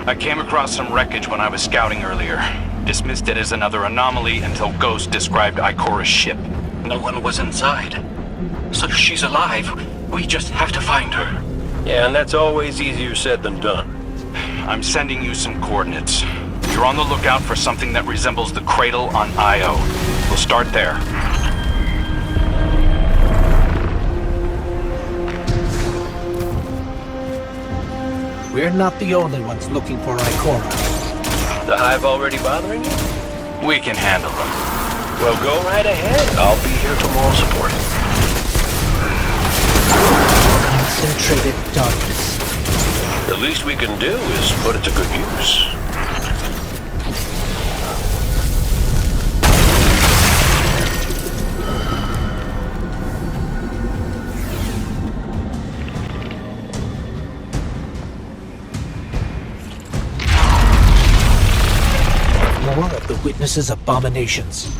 I came across some wreckage when I was scouting earlier. Dismissed it as another anomaly until Ghost described Ikora's ship. No one was inside. So if she's alive, we just have to find her. Yeah, and that's always easier said than done. I'm sending you some coordinates. You're on the lookout for something that resembles the cradle on Io. We'll start there. We're not the only ones looking for Ikora. The Hive already bothering you? We can handle them. Well, go right ahead. I'll be here for moral support. Concentrated darkness. The least we can do is put it to good use. More of the witness's abominations.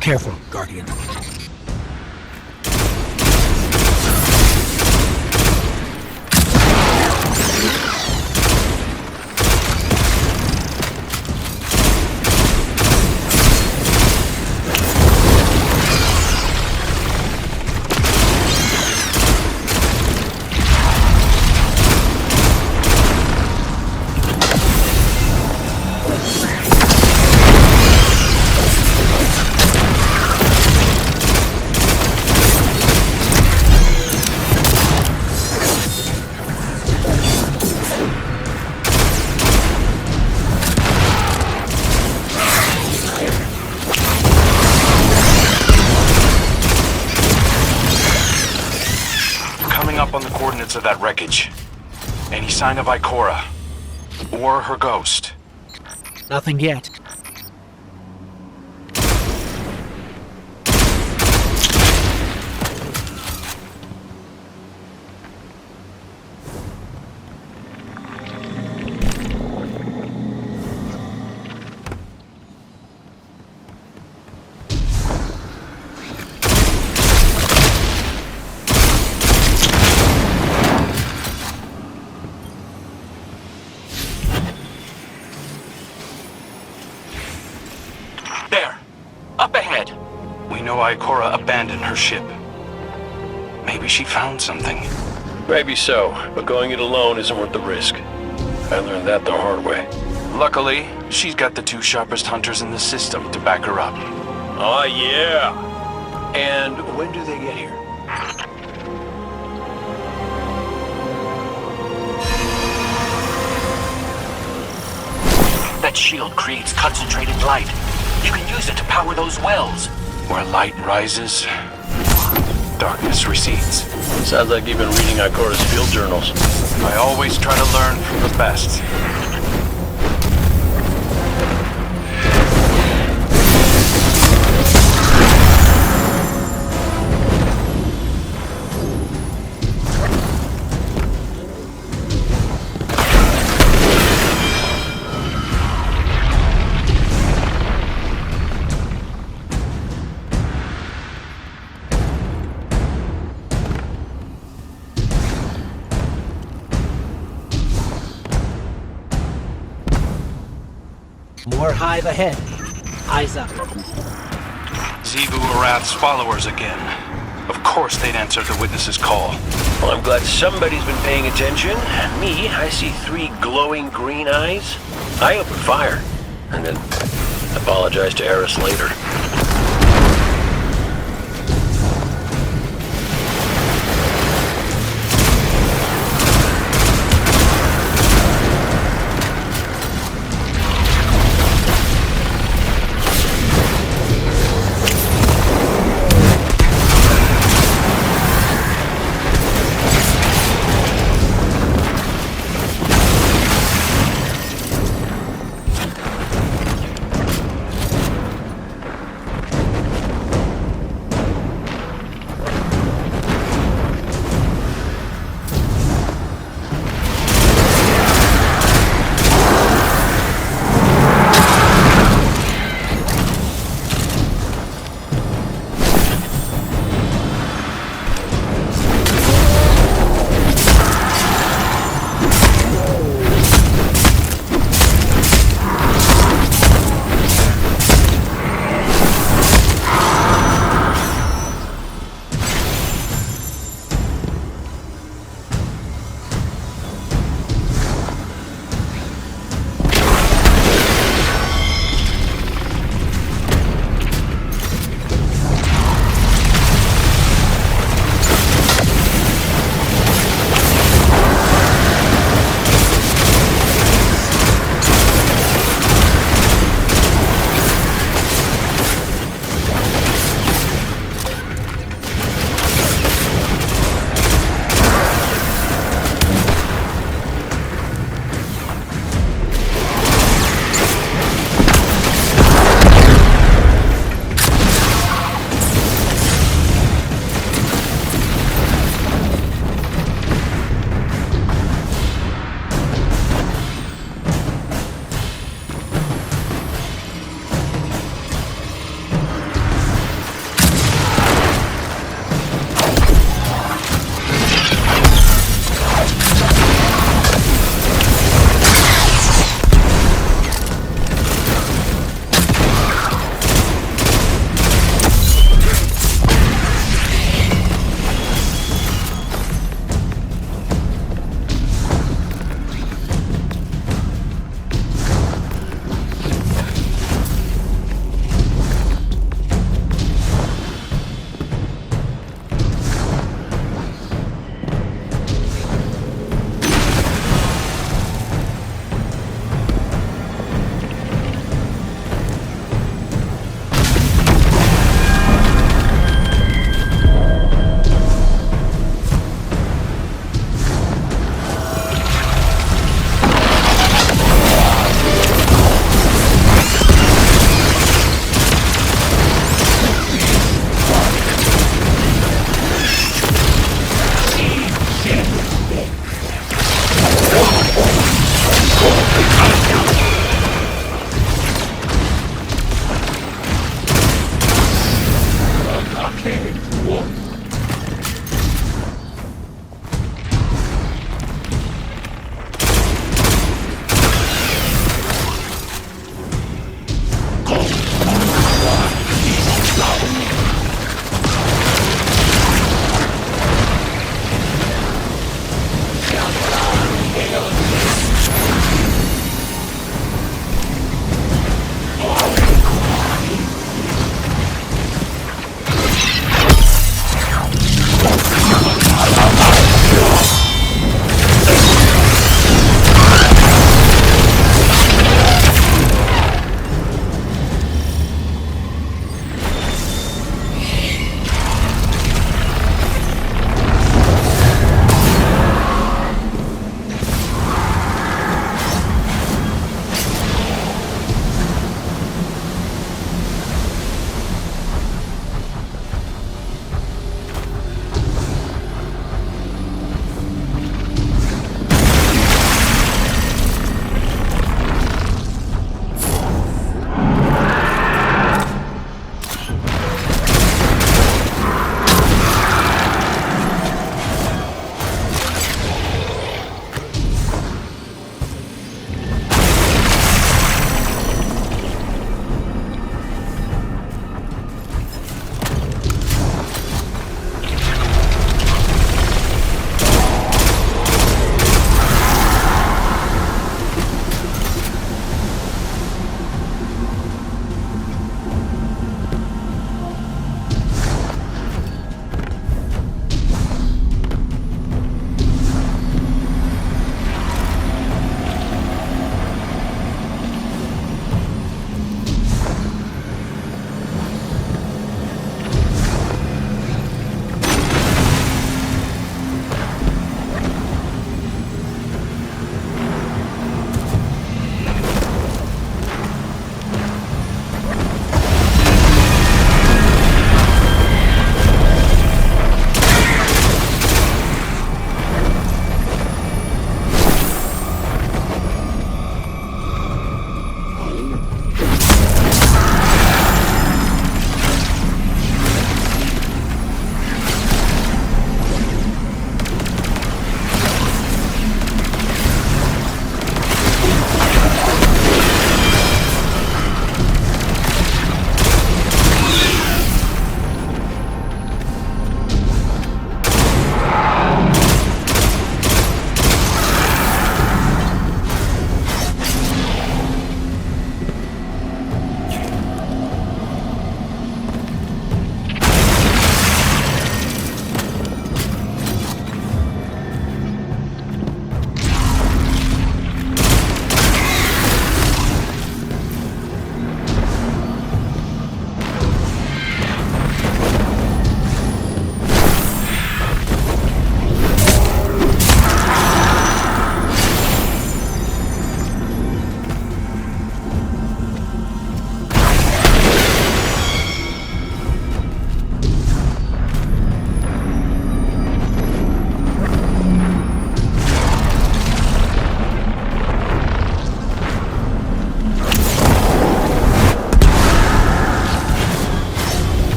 Careful, Guardian. Up on the coordinates of that wreckage. Any sign of Ikora? Or her ghost? Nothing yet. Up ahead! We know Ikora abandoned her ship. Maybe she found something. Maybe so, but going it alone isn't worth the risk. I learned that the hard way. Luckily, she's got the two sharpest hunters in the system to back her up. Oh, yeah! And when do they get here? That shield creates concentrated light. You can use it to power those wells. Where light rises, darkness recedes. Sounds like you've been reading Ikora's field journals. I always try to learn from the best. More Hive ahead. Eyes up. Zebu Arath's followers again. Of course they'd answer the witness's call. Well, I'm glad somebody's been paying attention. Me, I see 3 glowing green eyes. I open fire, and then apologize to Eris later.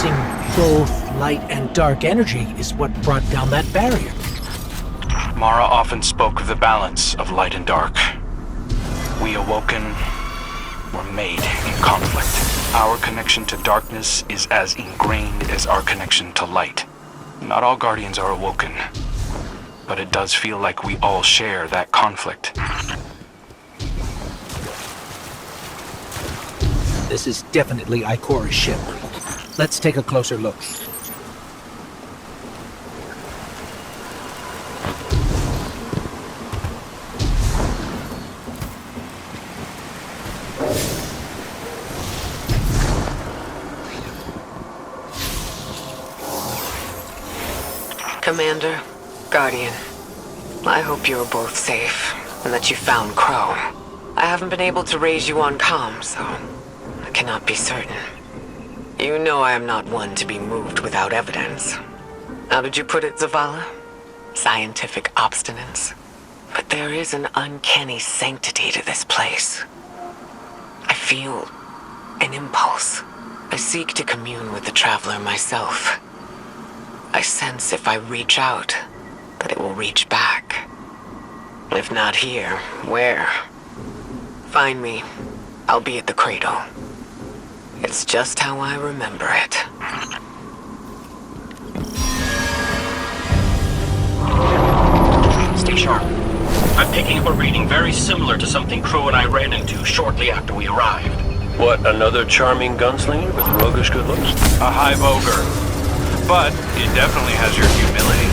Using both light and dark energy is what brought down that barrier. Mara often spoke of the balance of light and dark. We Awoken were made in conflict. Our connection to darkness is as ingrained as our connection to light. Not all Guardians are Awoken, but it does feel like we all share that conflict. This is definitely Ikora's ship. Let's take a closer look. Commander, Guardian, I hope you are both safe, and that you found Crow. I haven't been able to raise you on comm, so I cannot be certain. You know I am not one to be moved without evidence. How did you put it, Zavala? Scientific obstinance. But there is an uncanny sanctity to this place. I feel an impulse. I seek to commune with the Traveler myself. I sense if I reach out, that it will reach back. If not here, where? Find me. I'll be at the cradle. It's just how I remember it. Stay sharp. I'm picking up a reading very similar to something Crow and I ran into shortly after we arrived. What, another charming gunslinger with roguish good looks? A hive ogre. But it definitely has your humility.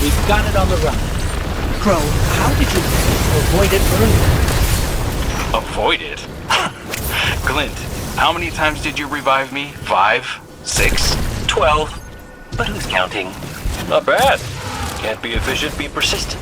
We've got it on the run. Crow, how did you avoid it earlier? Avoid it? Glint, how many times did you revive me? 5? 6? 12. But who's counting? Not bad. Can't be efficient, be persistent.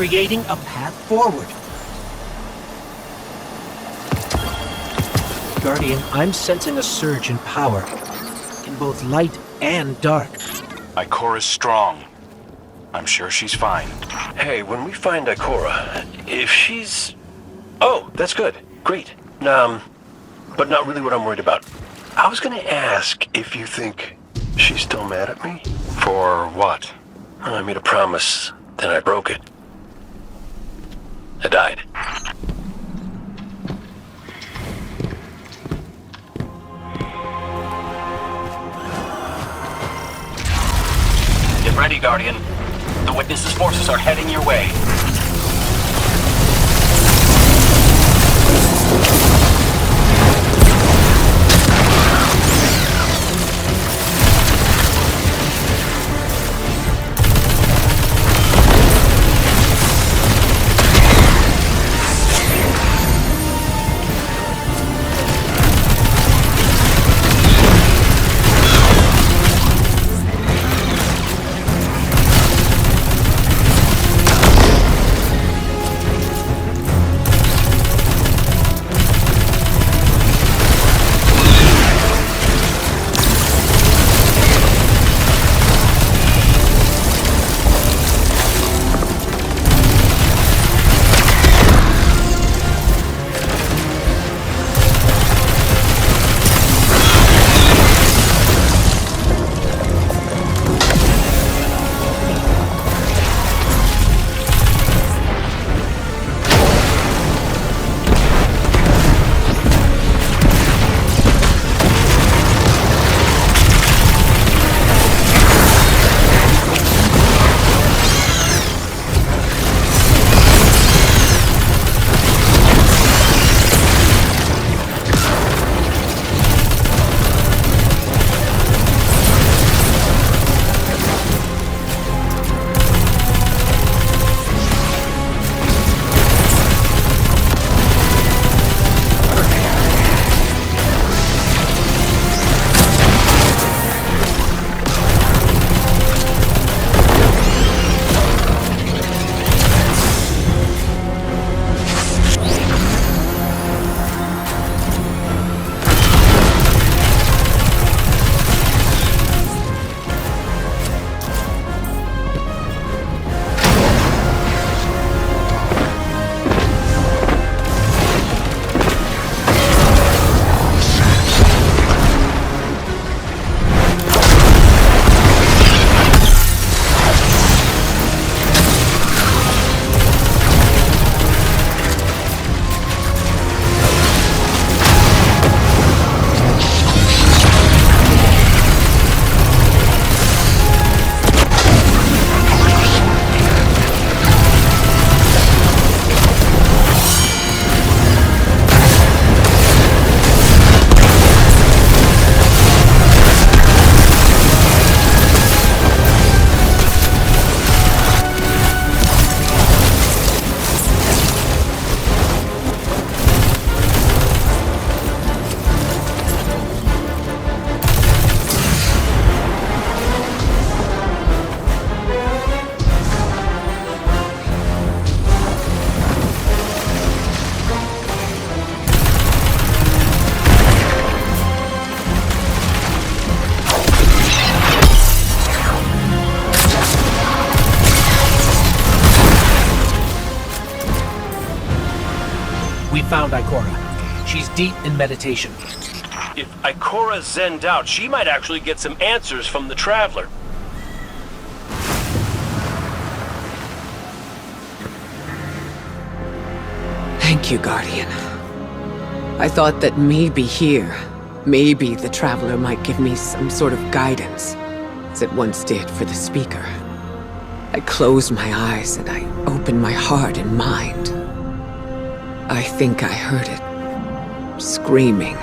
creating a path forward. Guardian, I'm sensing a surge in power, in both light and dark. Ikora's strong. I'm sure she's fine. Hey, when we find Ikora, if she's... Oh, that's good. Great. But not really what I'm worried about. I was gonna ask if you think she's still mad at me? For what? I made a promise, then I broke it. I died. Get ready, Guardian. The Witness's forces are heading your way. We found Ikora. She's deep in meditation. If Ikora zenned out, she might actually get some answers from the Traveler. Thank you, Guardian. I thought that maybe here, maybe the Traveler might give me some sort of guidance, as it once did for the Speaker. I closed my eyes and I opened my heart and mind. I think I heard it. Screaming.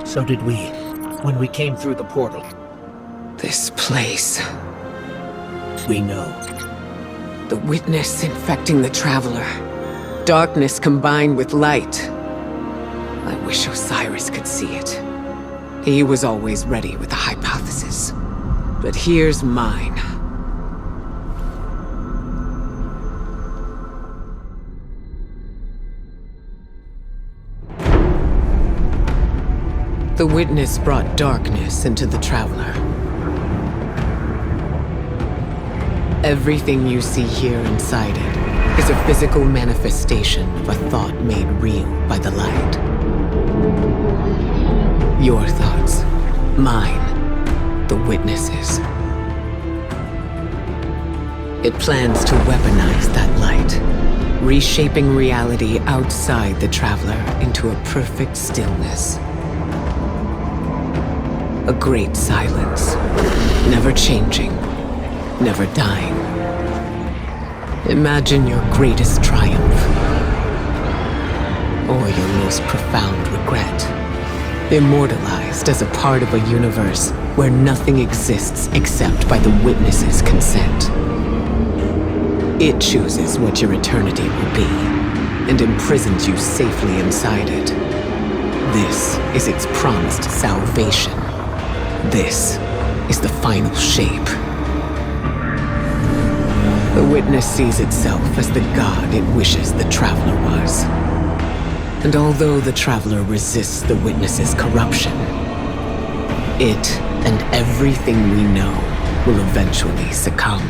So did we, when we came through the portal. This place. We know. The Witness infecting the Traveler. Darkness combined with light. I wish Osiris could see it. He was always ready with a hypothesis. But here's mine. The witness brought darkness into the Traveler. Everything you see here inside it is a physical manifestation of a thought made real by the light. Your thoughts, mine, the witness's. It plans to weaponize that light, reshaping reality outside the Traveler into a perfect stillness. A great silence, never changing, never dying. Imagine your greatest triumph, or your most profound regret, immortalized as a part of a universe where nothing exists except by the witness's consent. It chooses what your eternity will be, and imprisons you safely inside it. This is its promised salvation. This is the final shape. The witness sees itself as the god it wishes the Traveler was. And although the Traveler resists the witness's corruption, it and everything we know will eventually succumb.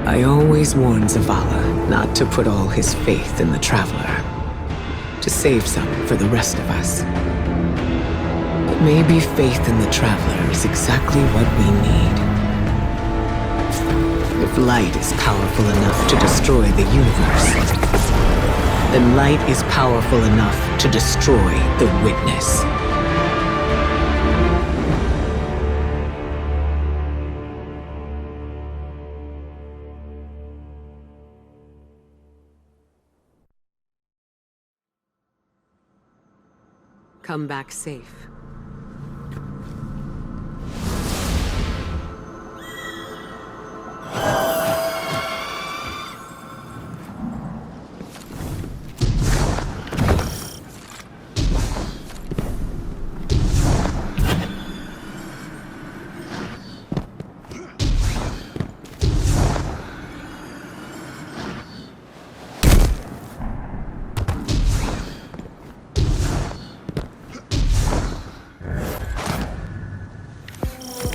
I always warn Zavala not to put all his faith in the Traveler, to save some for the rest of us. But maybe faith in the Traveler is exactly what we need. If light is powerful enough to destroy the universe, then light is powerful enough to destroy the witness. Come back safe.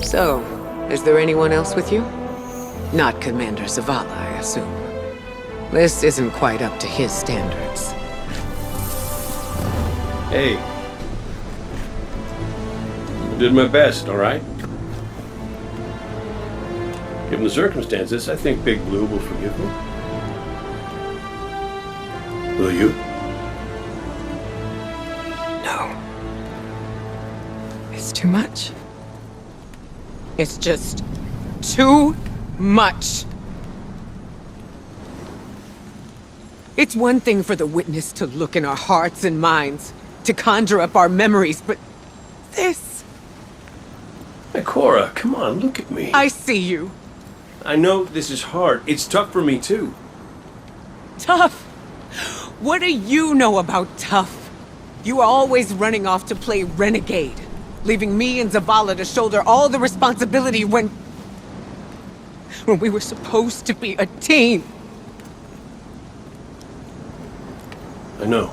So, is there anyone else with you? Not Commander Zavala, I assume. This isn't quite up to his standards. Hey. I did my best, all right? Given the circumstances, I think Big Blue will forgive me. Will you? No. It's too much. It's just too much. It's one thing for the witness to look in our hearts and minds, to conjure up our memories, but this... Ikora, come on, look at me. I see you. I know this is hard. It's tough for me, too. Tough? What do you know about tough? You are always running off to play renegade, leaving me and Zavala to shoulder all the responsibility when we were supposed to be a team. I know.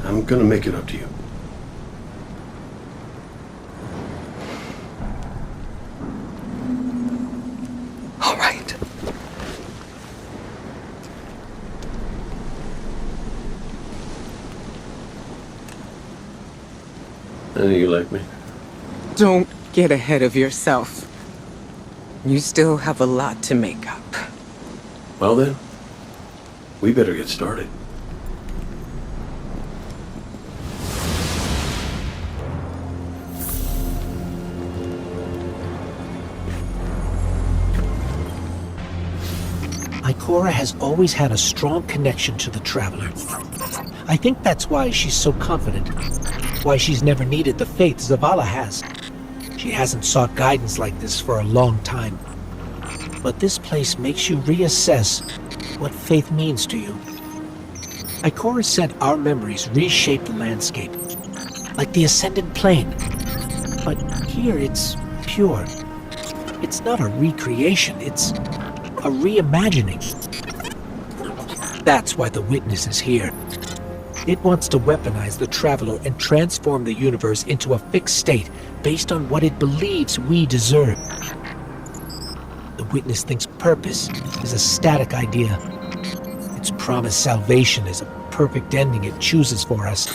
I'm gonna make it up to you. All right. I know you like me. Don't get ahead of yourself. You still have a lot to make up. Well then, we better get started. Ikora has always had a strong connection to the Traveler. I think that's why she's so confident. Why she's never needed the faith Zavala has. She hasn't sought guidance like this for a long time. But this place makes you reassess what faith means to you. Ikora said our memories reshape the landscape, like the ascended plane. But here it's pure. It's not a recreation, it's a reimagining. That's why the witness is here, It wants to weaponize the Traveler and transform the universe into a fixed state based on what it believes we deserve. The Witness thinks purpose is a static idea. Its promised salvation is a perfect ending it chooses for us.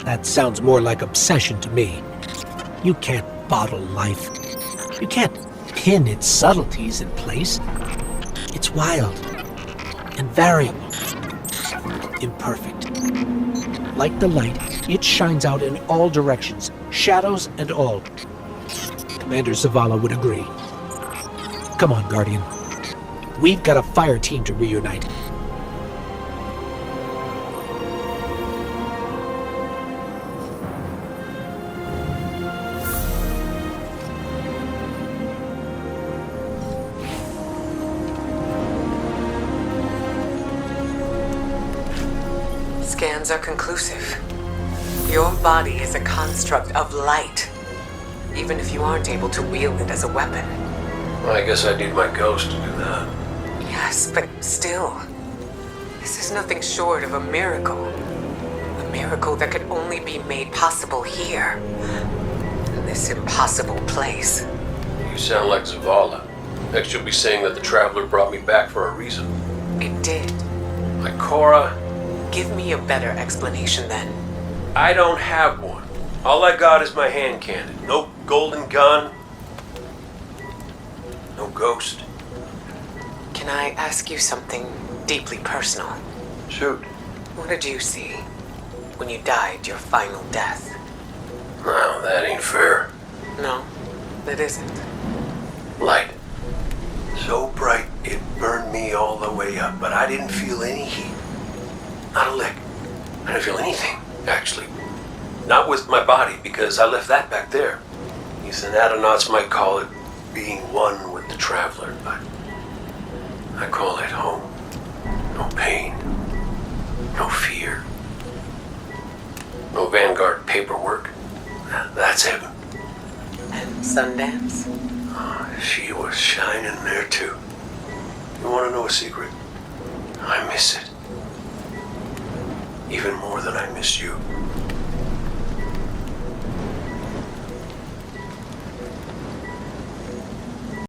That sounds more like obsession to me. You can't bottle life. You can't pin its subtleties in place. It's wild and variable, imperfect. Like the light, it shines out in all directions, shadows and all. Commander Zavala would agree. Come on, Guardian. We've got a fire team to reunite. Scans are conclusive. Your body is a construct of light, even if you aren't able to wield it as a weapon. Well, I guess I need my ghost to do that. Yes, but still, this is nothing short of a miracle. A miracle that could only be made possible here, in this impossible place. You sound like Zavala. Next you'll be saying that the Traveler brought me back for a reason. It did. Ikora, Give me a better explanation then. I don't have one. All I got is my hand cannon. No golden gun. No ghost. Can I ask you something deeply personal? Shoot. What did you see when you died your final death? Well, that ain't fair. No, it isn't. Light. So bright it burned me all the way up, but I didn't feel any heat. Not a lick. I didn't feel anything, actually. Not with my body, because I left that back there. These anatronauts might call it being one with the Traveler, but I call it home. No pain. No fear. No Vanguard paperwork. That's heaven. And Sundance? She was shining there too. You want to know a secret? I miss it. Even more than I miss you.